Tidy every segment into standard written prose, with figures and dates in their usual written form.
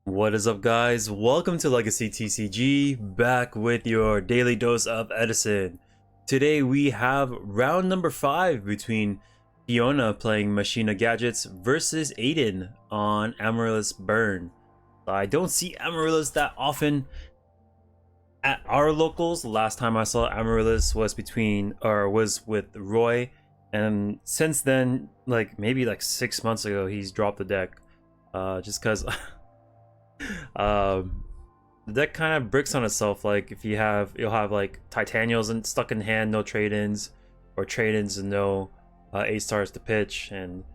What is up, guys? Welcome to Legacy TCG, back with your daily dose of Edison. Today we have round number 5 between Fiona playing Machina gadgets versus Aiden on Amaryllis Burn. I don't see Amaryllis that often at our locals. The last time I saw Amaryllis was was with Roy, and since then, maybe 6 months ago, he's dropped the deck. Just because the deck kind of bricks on itself. Like if you'll have like Titanials and stuck in hand, no trade-ins, or trade-ins and no 8-stars to pitch. And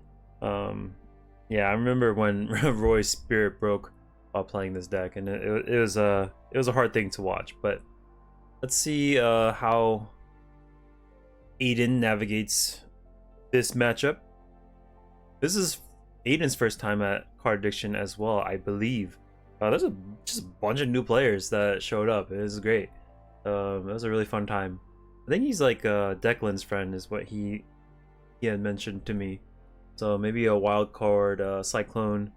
yeah, I remember when Roy's spirit broke while playing this deck, and it was a hard thing to watch. But let's see how Aiden navigates this matchup. This is Aiden's first time at Card Addiction as well, I believe. There's just a bunch of new players that showed up. It was great. It was a really fun time. I think he's like Declan's friend is what he had mentioned to me. So maybe a wild card Cyclone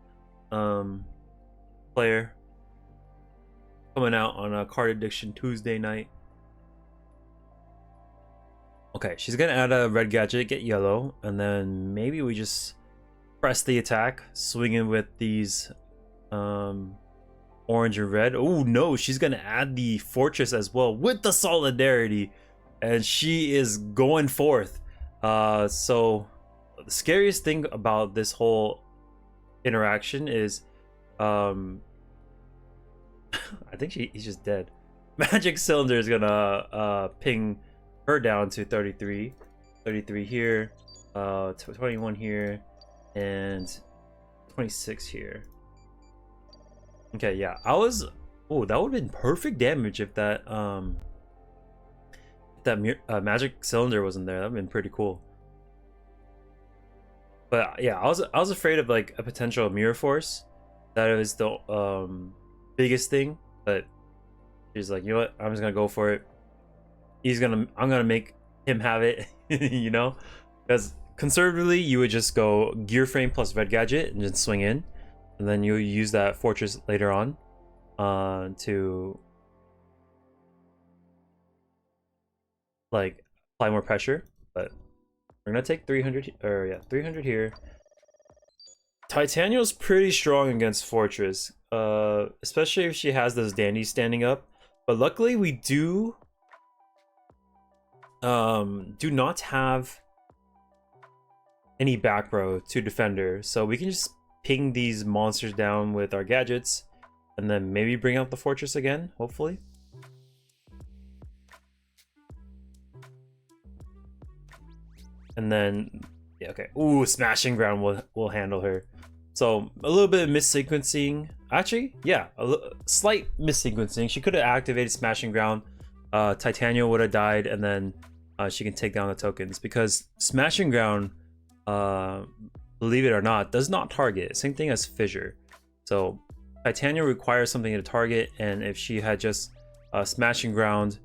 player coming out on a Card Addiction Tuesday night. Okay, she's gonna add a red gadget, get yellow, and then maybe we just press the attack, swinging with these orange and red. Oh no, she's gonna add the fortress as well with the solidarity, and she is going forth. So the scariest thing about this whole interaction is I think he's just dead. Magic Cylinder is gonna ping her down to 33 here, 21 here, and 26 here. Okay, yeah, that would have been perfect damage if that magic cylinder wasn't there. That would have been pretty cool. But yeah, I was afraid of like a potential mirror force. That was the biggest thing. But she's like, you know what? I'm just gonna go for it. I'm gonna make him have it. You know, because conservatively you would just go gear frame plus red gadget and just swing in. And then you'll use that fortress later on to like apply more pressure. But we're gonna take 300 300 here. Titaniel's pretty strong against fortress, especially if she has those dandies standing up. But luckily we do not have any back row to defend her, so we can just ping these monsters down with our gadgets and then maybe bring out the fortress again, hopefully. And then yeah, okay, ooh, smashing ground will handle her. So a little bit of missequencing, actually, yeah, slight missequencing. She could have activated smashing ground, Titania would have died, and then she can take down the tokens, because smashing ground, believe it or not, does not target. Same thing as fissure. So Titania requires something to target, and if she had just smashing ground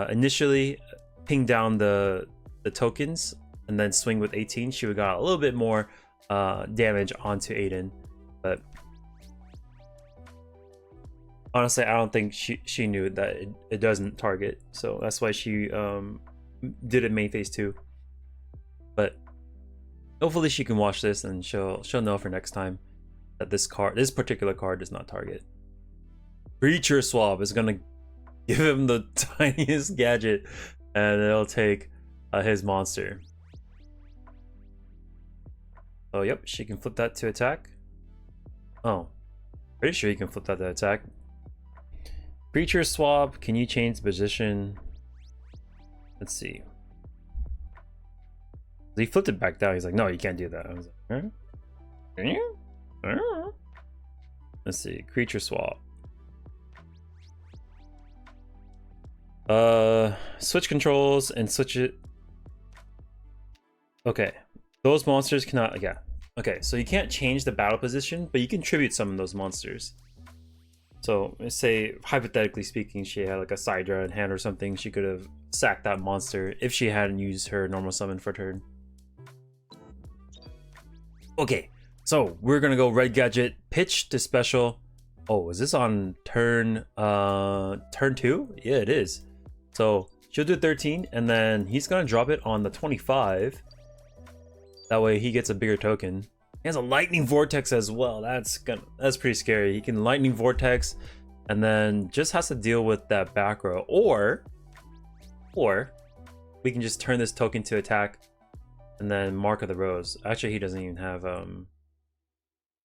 initially, ping down the tokens and then swing with 18, she would got a little bit more damage onto Aiden. But honestly, I don't think she knew that it doesn't target, so that's why she did it main phase 2. But hopefully she can watch this and she'll know for next time that this particular card does not target. Creature Swap is gonna give him the tiniest gadget, and it'll take his monster. Oh yep, she can flip that to attack. Oh, pretty sure you can flip that to attack. Creature Swap, can you change the position? Let's see. He flipped it back down. He's like, no, you can't do that. I was like, can you? Let's see. Creature Swap. Switch controls and switch it. Okay. Those monsters cannot, yeah. Okay, so you can't change the battle position, but you can tribute summon those monsters. So let's say, hypothetically speaking, she had like a Sidra in hand or something, she could have sacked that monster if she hadn't used her normal summon for turn. Okay, so we're gonna go red gadget, pitch to special, Oh, is this on turn 2? Yeah, it is. So she'll do 13, and then he's gonna drop it on the 25. That way he gets a bigger token. He has a lightning vortex as well. That's pretty scary. He can lightning vortex, and then just has to deal with that back row, or we can just turn this token to attack, and then Mark of the Rose. Actually, he doesn't even have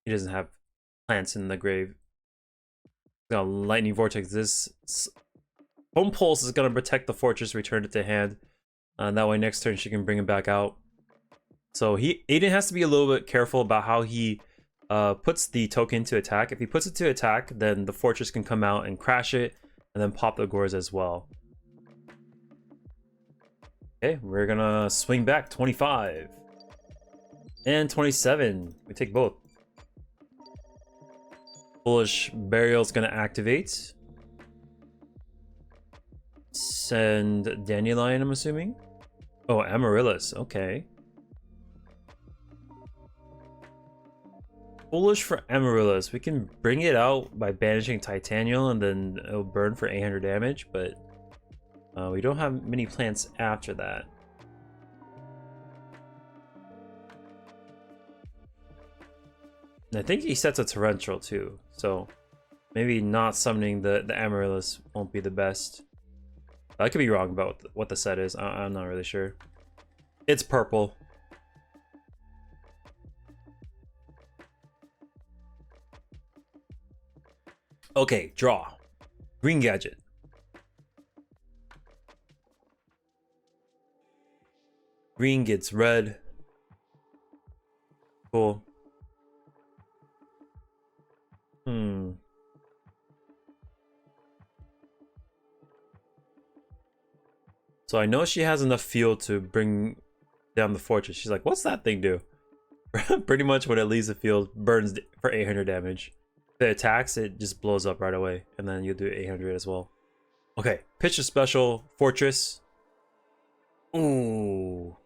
he doesn't have plants in the grave. He's got lightning vortex. This Home Pulse is gonna protect the fortress, return it to hand. That way next turn she can bring it back out. So Aiden has to be a little bit careful about how he puts the token to attack. If he puts it to attack, then the fortress can come out and crash it, and then pop the Gores as well. Okay, we're gonna swing back 25 and 27. We take both. Foolish Burial's gonna activate. Send Dandelion, I'm assuming. Oh, Amaryllis. Okay. Foolish for Amaryllis. We can bring it out by banishing Titanial, and then it'll burn for 800 damage, but we don't have many plants after that. And I think he sets a Torrential too, so maybe not summoning the Amaryllis won't be the best. I could be wrong about what the set is. I'm not really sure. It's purple. Okay, draw. Green gadget. Green gets red. Cool. So I know she has enough fuel to bring down the fortress. She's like, what's that thing do? Pretty much when it leaves the field, burns for 800 damage. If it attacks, it just blows up right away. And then you'll do 800 as well. Okay, pitch a special fortress. Ooh.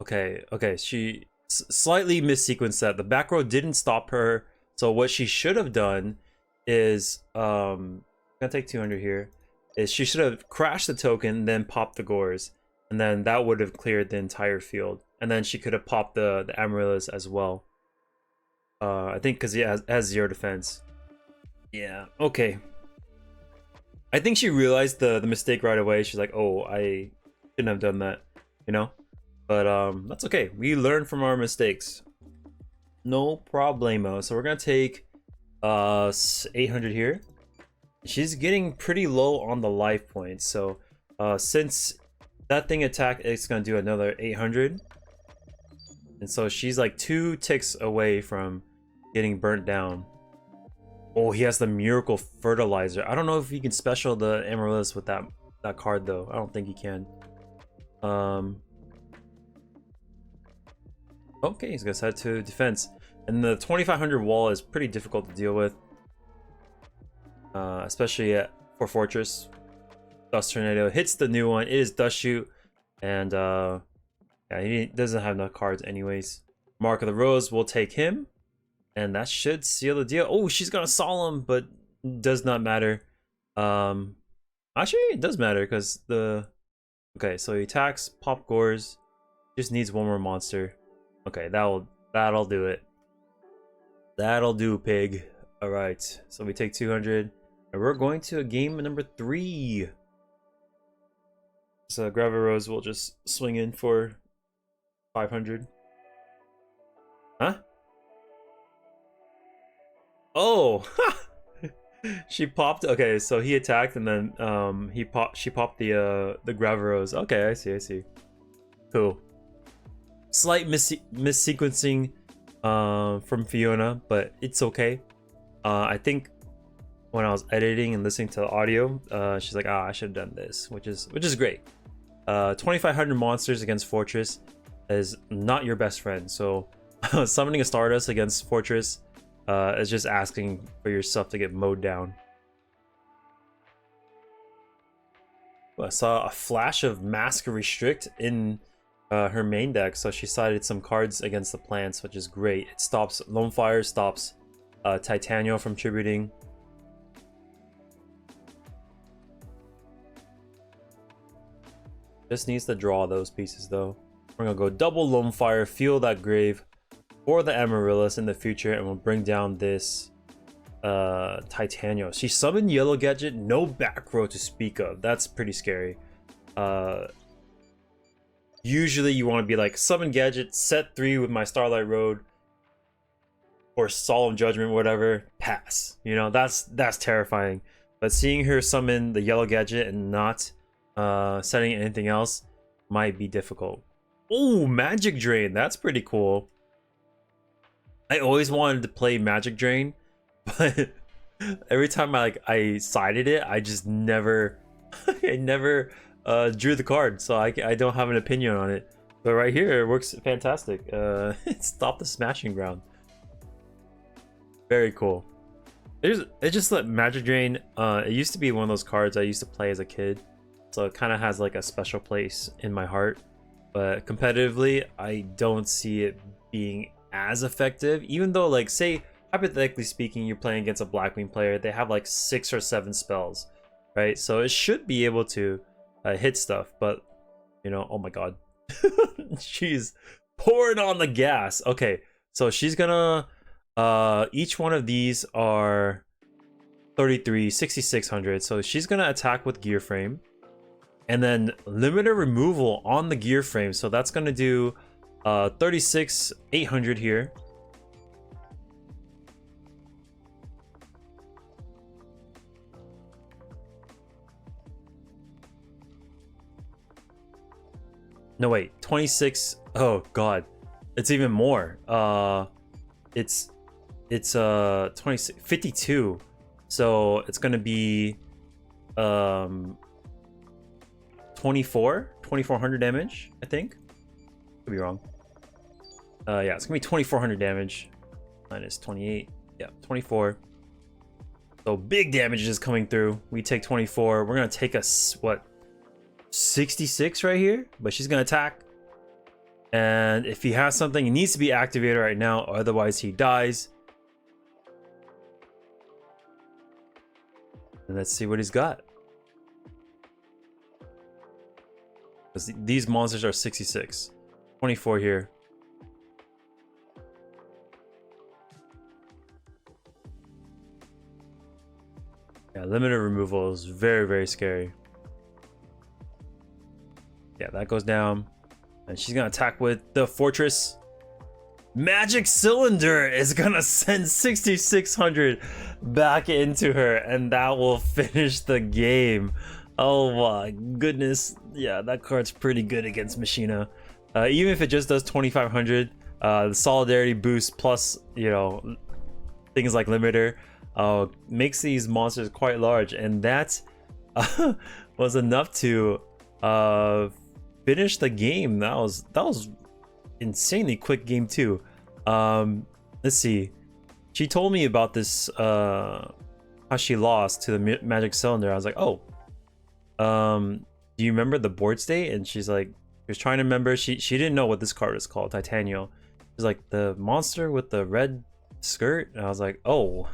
Okay, she slightly missequenced that. The back row didn't stop her. So what she should have done is, I'm gonna take 200 here. Is she should have crashed the token, then popped the Gores, and then that would have cleared the entire field. And then she could have popped the Amaryllis as well. I think because he has 0 defense. Yeah, okay. I think she realized the mistake right away. She's like, oh, I shouldn't have done that, you know? But that's okay. We learn from our mistakes. No problemo. So we're gonna take 800 here. She's getting pretty low on the life points, so since that thing attacked, it's gonna do another 800, and so she's like 2 ticks away from getting burnt down. Oh, he has the Miracle Fertilizer. I don't know if you can special the Amaryllis with that card though. I don't think you can. Okay, he's gonna set to defense, and the 2500 wall is pretty difficult to deal with. Especially for Fortress. Dust Tornado hits the new one. It is Dust Shoot, and yeah, he doesn't have enough cards anyways. Mark of the Rose will take him, and that should seal the deal. Oh, she's gonna Solemn, but does not matter. Actually, it does matter because the so he attacks, pop Gores, just needs one more monster. Okay, that'll do it. That'll do, pig. All right, so we take 200. And we're going to game number 3. So Gravel Rose will just swing in for 500. Huh? Oh, she popped. Okay, so he attacked, and then she popped the Gravel Rose. Okay, I see. Cool. Slight missequencing from Fiona, but it's okay. I think when I was editing and listening to the audio, she's like, I should have done this, which is great. 2500 monsters against Fortress is not your best friend, so summoning a Stardust against Fortress is just asking for yourself to get mowed down. I saw a flash of Mask Restrict in her main deck, so she sided some cards against the plants, which is great. It stops Lone Fire, stops Titanium from tributing. Just needs to draw those pieces though. We're gonna go double Loam Fire, Fuel that grave for the Amaryllis in the future, and we'll bring down this Titanium. She summoned Yellow Gadget, no back row to speak of. That's pretty scary. Usually you want to be like, summon Gadget, set 3 with my Starlight Road, or Solemn Judgment, whatever, pass. You know, that's terrifying. But seeing her summon the Yellow Gadget and not setting anything else might be difficult. Oh, Magic Drain, that's pretty cool. I always wanted to play Magic Drain, but every time I sided it, I just never I never drew the card, so I don't have an opinion on it. But right here it works fantastic. Stop the Smashing Ground. Very cool. It just let Magic Drain, it used to be one of those cards I used to play as a kid, so it kind of has like a special place in my heart. But competitively, I don't see it being as effective, even though, like, say hypothetically speaking, you're playing against a Blackwing player, they have like 6 or 7 spells, right? So it should be able to hit stuff, but you know, oh my god. She's pouring on the gas. Okay, so she's gonna each one of these are 33, 6600, so she's gonna attack with Gear Frame, and then limiter removal on the Gear Frame, so that's gonna do 36 800 here. No wait, 26. Oh god, it's even more. It's 26, 52. So it's gonna be 2400 damage, I think. Could be wrong. Yeah, it's gonna be 2400 damage minus 28. Yeah, 24. So big damage is coming through. We take 24. We're gonna take us what, 66 right here, but she's gonna attack. And if he has something, he needs to be activated right now, otherwise he dies. And let's see what he's got. Because these monsters are 66. 24 here. Yeah, limited removal is very, very scary. Yeah, that goes down. And she's gonna attack with the Fortress. Magic Cylinder is gonna send 6600 back into her, and that will finish the game. Oh my goodness. Yeah, that card's pretty good against Machina. Even if it just does 2500, the Solidarity boost plus, you know, things like limiter makes these monsters quite large, and that was enough to finish the game. That was insanely quick game too. Let's see. She told me about this how she lost to the Magic Cylinder. I was like, oh, do you remember the board state? And she's like, she was trying to remember. She didn't know what this card was called, Titanium. She's like, the monster with the red skirt. And I was like, oh.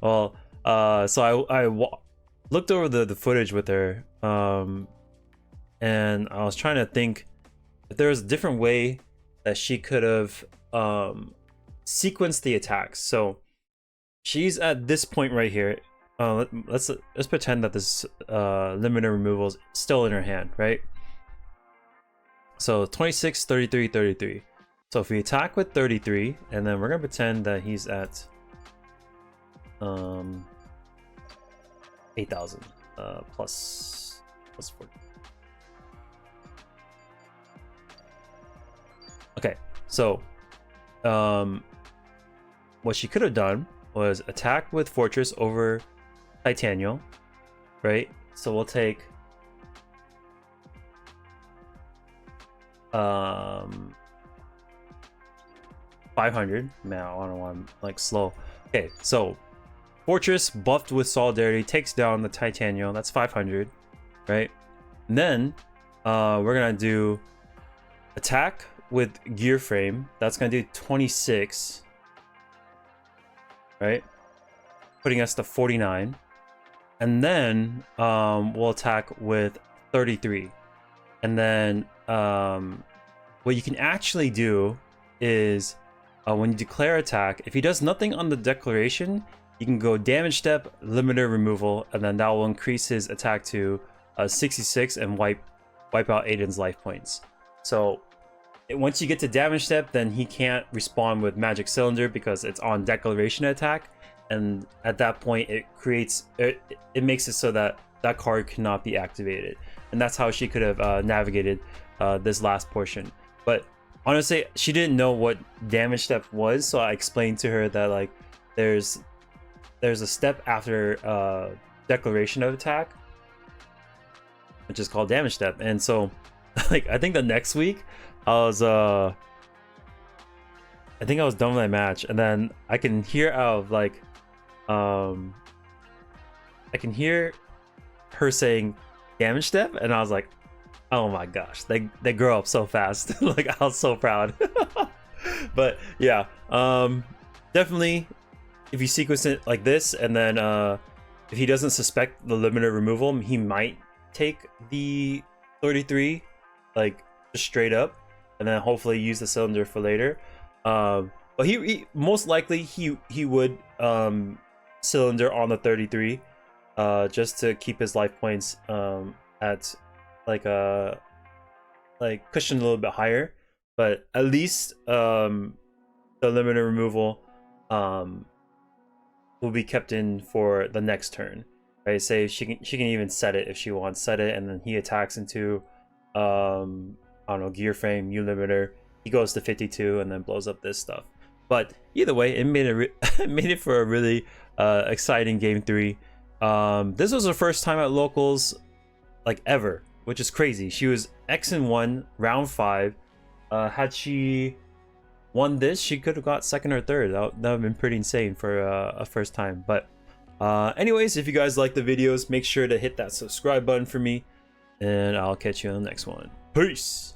Well, so I looked over the footage with her, and I was trying to think if there was a different way that she could have sequenced the attacks. So she's at this point right here. Let's pretend that this limiter removal is still in her hand, right? So 26, 33, 33. So if we attack with 33, and then we're gonna pretend that he's at 8,000 plus 40. Okay, so what she could have done was attack with Fortress over Titanium, right? So we'll take 500. Man, I don't want, I'm like slow. Okay, so Fortress buffed with Solidarity takes down the Titanium. That's 500, right? And then we're gonna do attack with Gear Frame. That's gonna do 26. right? Putting us to 49. And then we'll attack with 33. And then what you can actually do is when you declare attack, if he does nothing on the declaration, you can go damage step, limiter removal, and then that will increase his attack to 66 and wipe out Aiden's life points. So once you get to damage step, then he can't respond with magic cylinder because it's on declaration attack, and at that point it makes it so that that card cannot be activated, and that's how she could have navigated this last portion. But honestly, she didn't know what damage step was, so I explained to her that like there's a step after declaration of attack, which is called damage step. And so like I think the next week I was done with my match, and then I can hear out of like I can hear her saying damage step, and I was like, oh my gosh, they grow up so fast. Like I was so proud. But yeah, definitely if you sequence it like this, and then if he doesn't suspect the limiter removal, he might take the 33 like just straight up, and then hopefully use the cylinder for later. But he most likely he would cylinder on the 33 just to keep his life points at like cushion a little bit higher, but at least the limiter removal will be kept in for the next turn, right? Say she can even set it if she wants, set it, and then he attacks into I don't know, gear frame, U limiter, he goes to 52 and then blows up this stuff. But either way, it made it for a really exciting game 3. This was her first time at locals like ever, which is crazy. She was X1 round 5. Had she won this, she could have got second or third. That would have been pretty insane for a first time. But anyways, if you guys like the videos, make sure to hit that subscribe button for me, and I'll catch you on the next one. Peace.